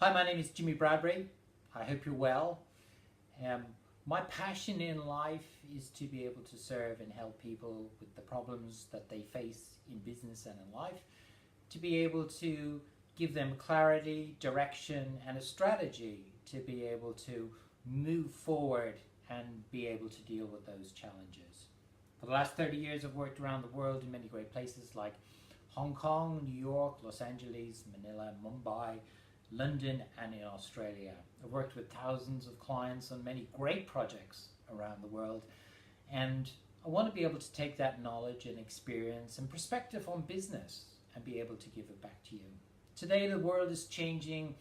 Hi, my name is Jimmy Bradbury. I hope you're well. My passion in life is to be able to serve and help people with the problems that they face in business and in life, to be able to give them clarity, direction, and a strategy to be able to move forward and be able to deal with those challenges. For the last 30 years, I've worked around the world in many great places like Hong Kong, New York, Los Angeles, Manila, Mumbai, London, and in Australia. I've worked with thousands of clients on many great projects around the world, and I want to be able to take that knowledge and experience and perspective on business and be able to give it back to you. Today the world is changing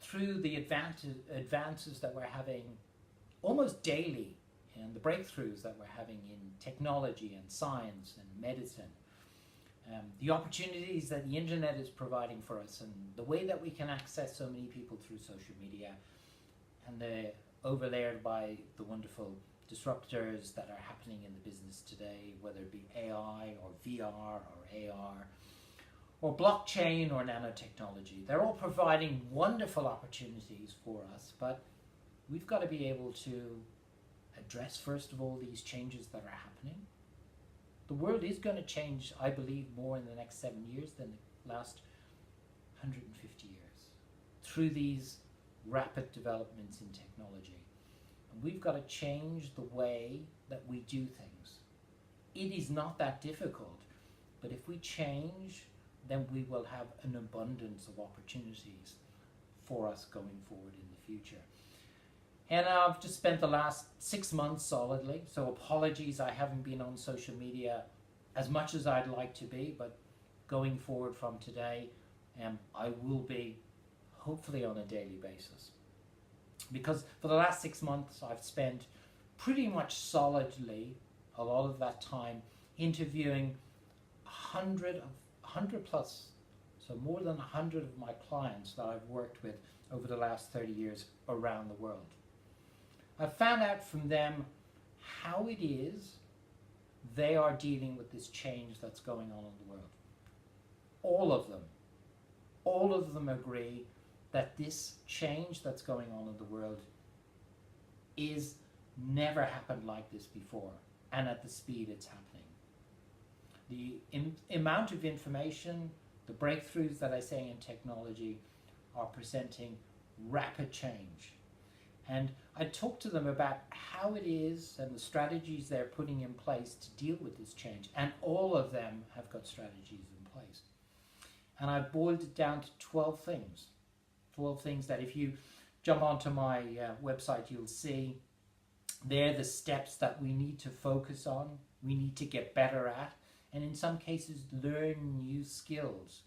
through the advances that we're having almost daily, and the breakthroughs that we're having in technology and science and medicine. The opportunities that the internet is providing for us, and the way that we can access so many people through social media, and they're overlaid by the wonderful disruptors that are happening in the business today, whether it be AI or VR or AR or blockchain or nanotechnology. They're all providing wonderful opportunities for us, but we've got to be able to address first of all these changes that are happening. The world is going to change, I believe, more in the next 7 years than the last 150 years through these rapid developments in technology. And we've got to change the way that we do things. It is not that difficult, but if we change, then we will have an abundance of opportunities for us going forward in the future. And I've just spent the last 6 months solidly, so apologies I haven't been on social media as much as I'd like to be, but going forward from today, I will be hopefully on a daily basis. Because for the last 6 months I've spent pretty much solidly a lot of that time interviewing 100 plus, so more than 100 of my clients that I've worked with over the last 30 years around the world. I found out from them how it is they are dealing with this change that's going on in the world. All of them agree that this change that's going on in the world is never happened like this before, and at the speed it's happening. The amount of information, the breakthroughs that I say in technology are presenting rapid change. And I talked to them about how it is and the strategies they're putting in place to deal with this change. And all of them have got strategies in place. And I boiled it down to 12 things. 12 things that if you jump onto my website, you'll see they're the steps that we need to focus on, we need to get better at, and in some cases learn new skills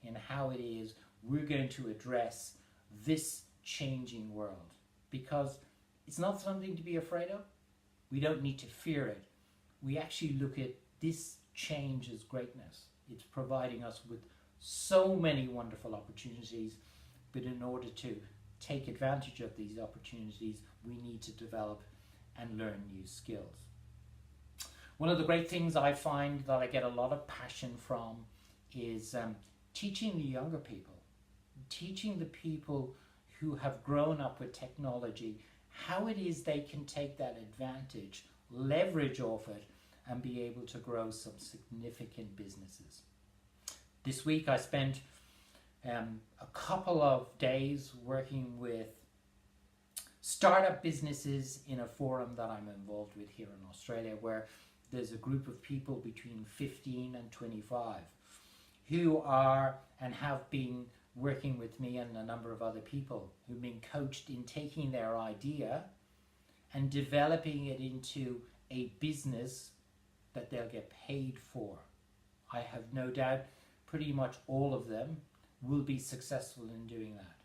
in how it is we're going to address this changing world. Because it's not something to be afraid of. We don't need to fear it. We actually look at this change as greatness. It's providing us with so many wonderful opportunities, but in order to take advantage of these opportunities, we need to develop and learn new skills. One of the great things I find that I get a lot of passion from is teaching the younger people, teaching the people who have grown up with technology, how it is they can take that advantage, leverage off it, and be able to grow some significant businesses. This week I spent a couple of days working with startup businesses in a forum that I'm involved with here in Australia, where there's a group of people between 15 and 25 who are and have been working with me and a number of other people who've been coached in taking their idea and developing it into a business that they'll get paid for. I have no doubt pretty much all of them will be successful in doing that.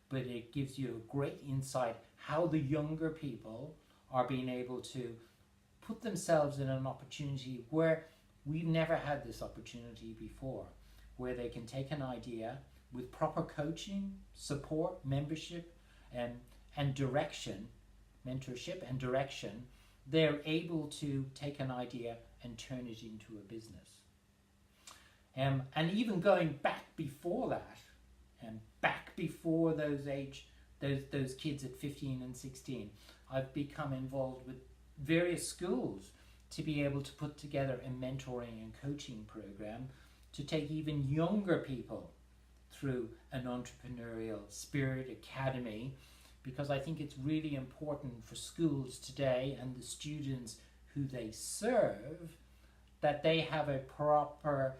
But it gives you a great insight how the younger people are being able to put themselves in an opportunity where we've never had this opportunity before, where they can take an idea with proper coaching, support, membership, and direction, mentorship and direction, they're able to take an idea and turn it into a business. And even going back before that, And back before those kids at 15 and 16, I've become involved with various schools to be able to put together a mentoring and coaching program to take even younger people through an entrepreneurial spirit academy, because I think it's really important for schools today and the students who they serve that they have a proper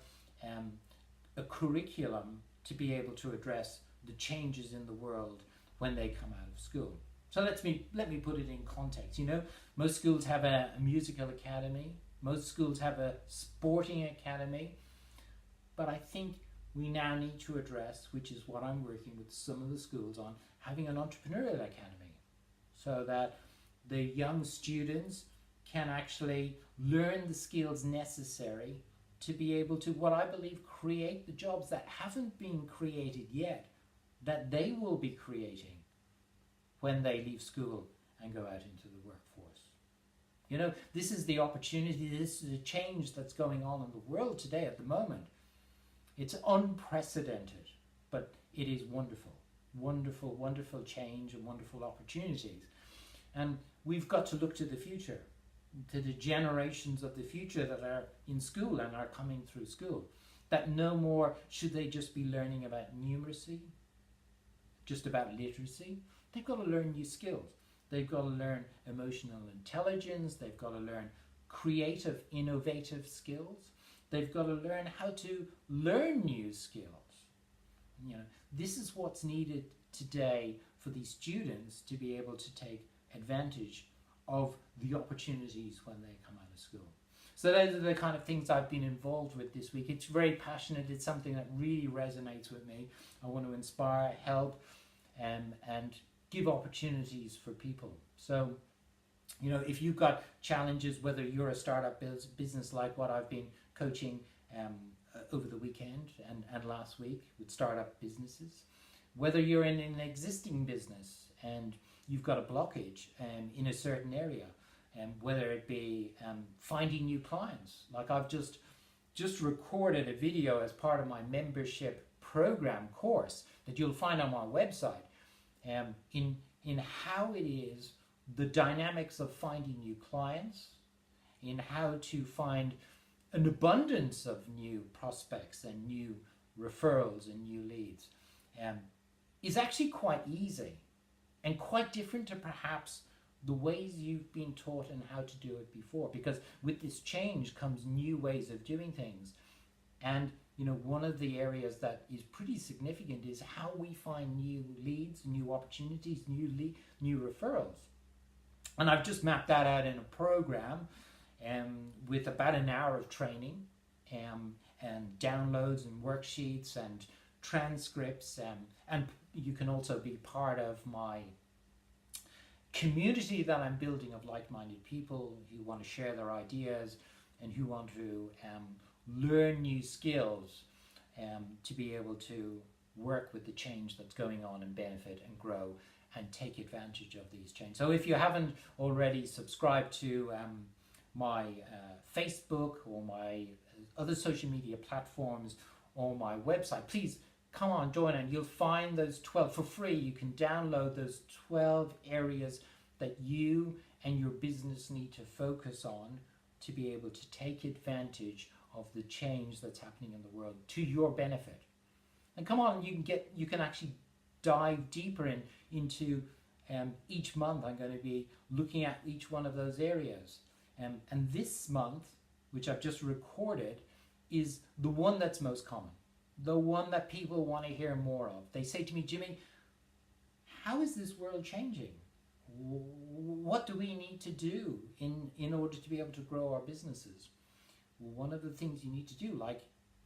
a curriculum to be able to address the changes in the world when they come out of school. So let me put it in context. Most schools have a musical academy, most schools have a sporting academy, but I think we now need to address, which is what I'm working with some of the schools on, having an entrepreneurial academy, so that the young students can actually learn the skills necessary to be able to, what I believe, create the jobs that haven't been created yet, that they will be creating when they leave school and go out into the workforce. This is the opportunity, this is the change that's going on in the world today at the moment. It's unprecedented, but it is wonderful, wonderful, wonderful change and wonderful opportunities. And we've got to look to the future, to the generations of the future that are in school and are coming through school, that no more should they just be learning about numeracy, just about literacy. They've got to learn new skills. They've got to learn emotional intelligence. They've got to learn creative, innovative skills. They've got to learn how to learn new skills. This is what's needed today for these students to be able to take advantage of the opportunities when they come out of school. So those are the kind of things I've been involved with this week. It's very passionate. It's something that really resonates with me. I want to inspire, help, and give opportunities for people. So, if you've got challenges, whether you're a startup business like what I've been coaching over the weekend and last week with startup businesses, whether you're in an existing business and you've got a blockage in a certain area, whether it be finding new clients. Like I've just recorded a video as part of my membership program course that you'll find on my website, in how it is the dynamics of finding new clients, in how to find an abundance of new prospects and new referrals and new leads, is actually quite easy and quite different to perhaps the ways you've been taught and how to do it before, because with this change comes new ways of doing things. And one of the areas that is pretty significant is how we find new leads, new opportunities, new referrals. And I've just mapped that out in a program with about an hour of training and downloads and worksheets and transcripts. And you can also be part of my community that I'm building of like-minded people who want to share their ideas and who want to learn new skills to be able to work with the change that's going on and benefit and grow and take advantage of these changes. So if you haven't already subscribed to my Facebook or my other social media platforms or my website, please come on, join, and you'll find those 12 for free. You can download those 12 areas that you and your business need to focus on to be able to take advantage of the change that's happening in the world to your benefit. And come on, you can actually dive deeper into each month. I'm going to be looking at each one of those areas. And this month, which I've just recorded, is the one that's most common, the one that people want to hear more of. They say to me, Jimmy, how is this world changing? What do we need to do in order to be able to grow our businesses? Well, one of the things you need to do, like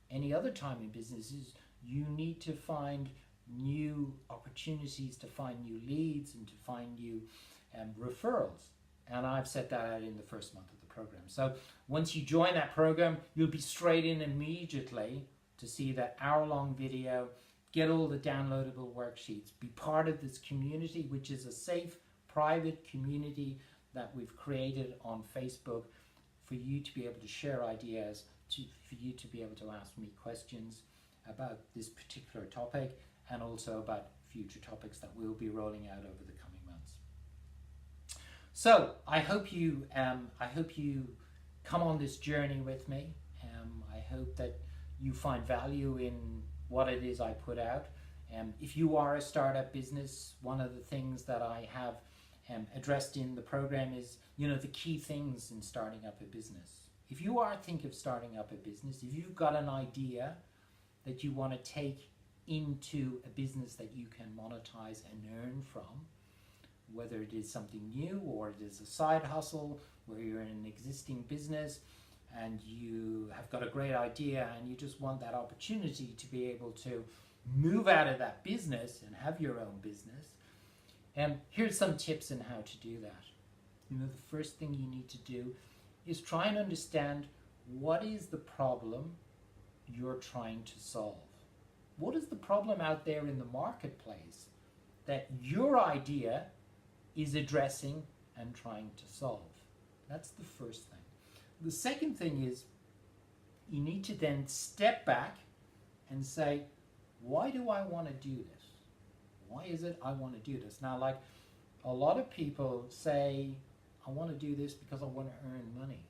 any other time in business, is you need to find new opportunities, to find new leads, and to find new referrals. And I've set that out in the first month of the program. So once you join that program, you'll be straight in immediately to see that hour-long video, get all the downloadable worksheets, be part of this community, which is a safe, private community that we've created on Facebook for you to be able to share ideas, for you to be able to ask me questions about this particular topic, and also about future topics that we'll be rolling out over the coming months. So I hope you come on this journey with me. I hope that you find value in what it is I put out. If you are a startup business, one of the things that I have addressed in the program is, the key things in starting up a business. If you are thinking of starting up a business, if you've got an idea that you want to take into a business that you can monetize and earn from, whether it is something new or it is a side hustle where you're in an existing business and you have got a great idea and you just want that opportunity to be able to move out of that business and have your own business. And here's some tips on how to do that. The first thing you need to do is try and understand what is the problem you're trying to solve. What is the problem out there in the marketplace that your idea is addressing and trying to solve? That's the first thing. The second thing is you need to then step back and say, why do I want to do this? Why is it I want to do this? Now, like a lot of people say, I want to do this because I want to earn money.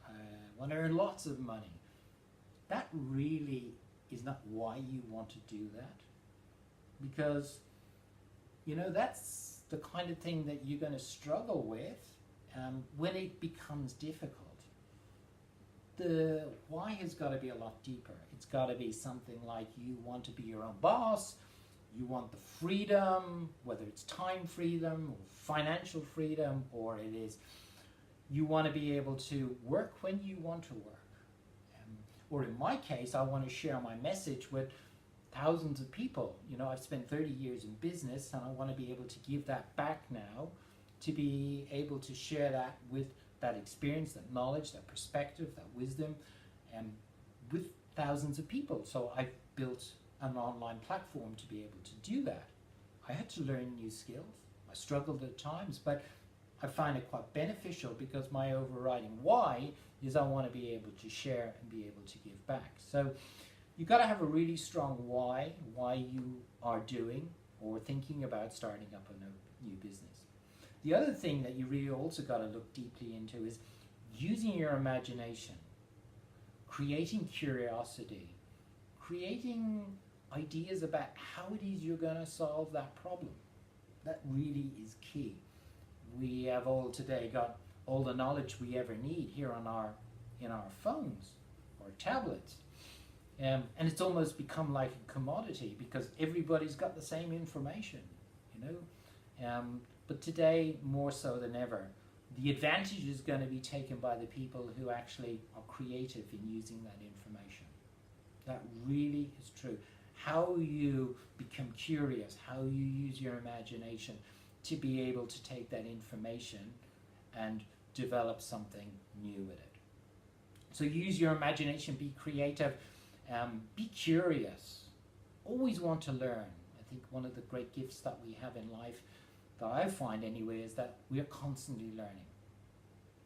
I want to earn lots of money. That really is not why you want to do that. Because, that's the kind of thing that you're going to struggle with when it becomes difficult. The why has got to be a lot deeper. It's got to be something like you want to be your own boss, you want the freedom, whether it's time freedom or financial freedom, or it is you want to be able to work when you want to work. Or in my case, I want to share my message with thousands of people. I've spent 30 years in business and I want to be able to give that back now, to be able to share that with that experience, that knowledge, that perspective, that wisdom, with thousands of people. So I've built an online platform to be able to do that. I had to learn new skills. I struggled at times, but I find it quite beneficial because my overriding why is I want to be able to share and be able to give back. So you've got to have a really strong why you are doing or thinking about starting up a new business. The other thing that you really also got to look deeply into is using your imagination, creating curiosity, creating ideas about how it is you're going to solve that problem. That really is key. We have all today got all the knowledge we ever need here in our phones or tablets. And it's almost become like a commodity because everybody's got the same information, But today, more so than ever, the advantage is going to be taken by the people who actually are creative in using that information. That really is true. How you become curious, how you use your imagination to be able to take that information and develop something new with it. So use your imagination, be creative, be curious, always want to learn. I think one of the great gifts that we have in life, that I find anyway, is that we are constantly learning.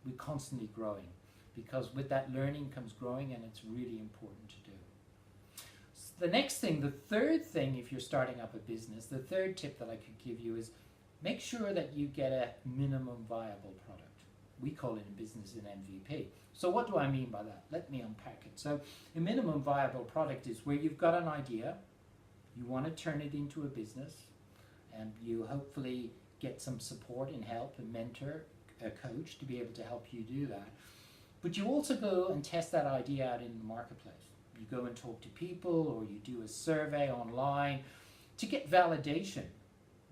We're constantly growing, because with that learning comes growing, and it's really important to do. So the next thing, the third thing, if you're starting up a business, the third tip that I could give you is make sure that you get a minimum viable product. We call it in business an MVP. So what do I mean by that? Let me unpack it. So a minimum viable product is where you've got an idea, you want to turn it into a business, and you hopefully get some support and help, a mentor, a coach to be able to help you do that. But you also go and test that idea out in the marketplace. You go and talk to people, or you do a survey online to get validation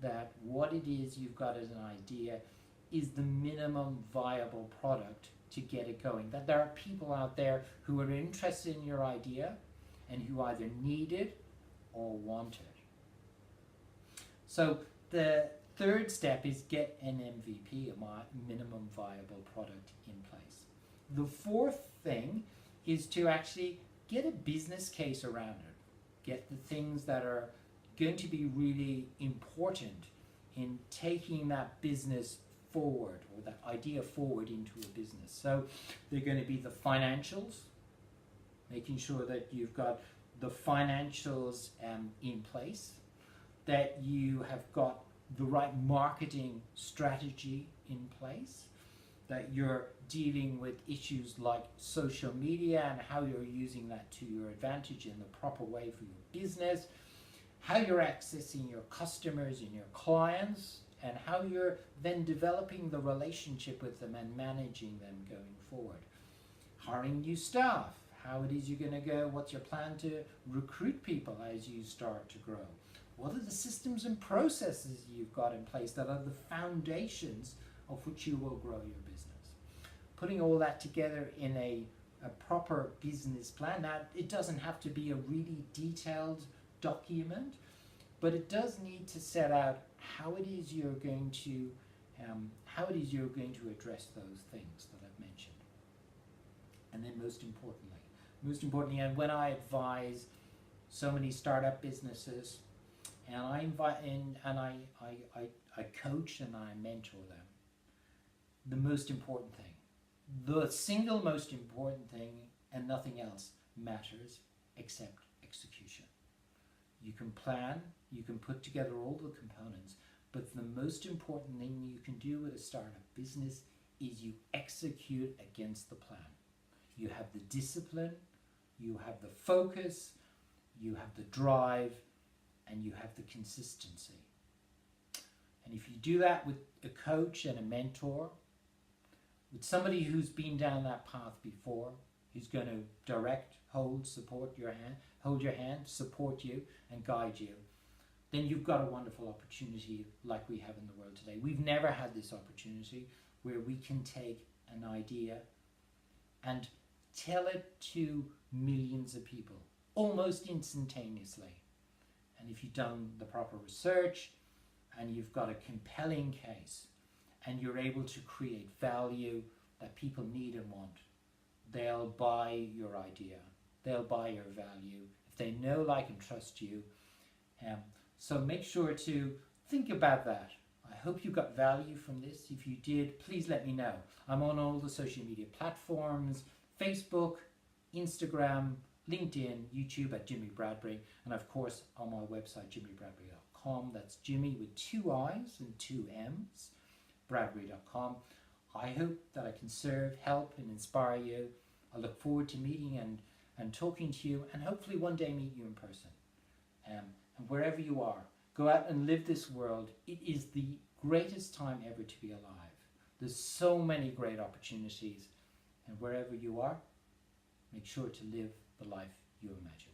that what it is you've got as an idea is the minimum viable product to get it going. That there are people out there who are interested in your idea and who either need it or want it. So the third step is get an MVP, a minimum viable product, in place. The fourth thing is to actually get a business case around it. Get the things that are going to be really important in taking that business forward, or that idea forward into a business. So they're going to be the financials, making sure that you've got the financials in place. that you have got the right marketing strategy in place, that you're dealing with issues like social media and how you're using that to your advantage in the proper way for your business, how you're accessing your customers and your clients, and how you're then developing the relationship with them and managing them going forward. Hiring new staff, how it is you're going to go, what's your plan to recruit people as you start to grow? What are the systems and processes you've got in place that are the foundations of which you will grow your business? Putting all that together in a proper business plan. Now, it doesn't have to be a really detailed document, but it does need to set out how it is you're going to address those things that I've mentioned. And then most importantly, and when I advise so many startup businesses, and I invite in and I coach and I mentor them, the most important thing, the single most important thing, and nothing else matters except execution. You can plan, you can put together all the components, but the most important thing you can do with a startup business is you execute against the plan. You have the discipline, you have the focus, you have the drive, and you have the consistency. And if you do that with a coach and a mentor, with somebody who's been down that path before, who's going to direct, hold your hand, support you, and guide you, then you've got a wonderful opportunity like we have in the world today. We've never had this opportunity where we can take an idea and tell it to millions of people almost instantaneously. And if you've done the proper research and you've got a compelling case and you're able to create value that people need and want, they'll buy your idea. They'll buy your value if they know, like, and trust you. So make sure to think about that. I hope you got value from this. If you did, please let me know. I'm on all the social media platforms, Facebook, Instagram, LinkedIn, YouTube at Jimmy Bradbury, and of course on my website, jimmybradbury.com. That's Jimmy with 2 I's and 2 M's, bradbury.com. I hope that I can serve, help, and inspire you. I look forward to meeting and talking to you, and hopefully one day meet you in person. And wherever you are, go out and live this world. It is the greatest time ever to be alive. There's so many great opportunities, and wherever you are, make sure to live the life you imagine.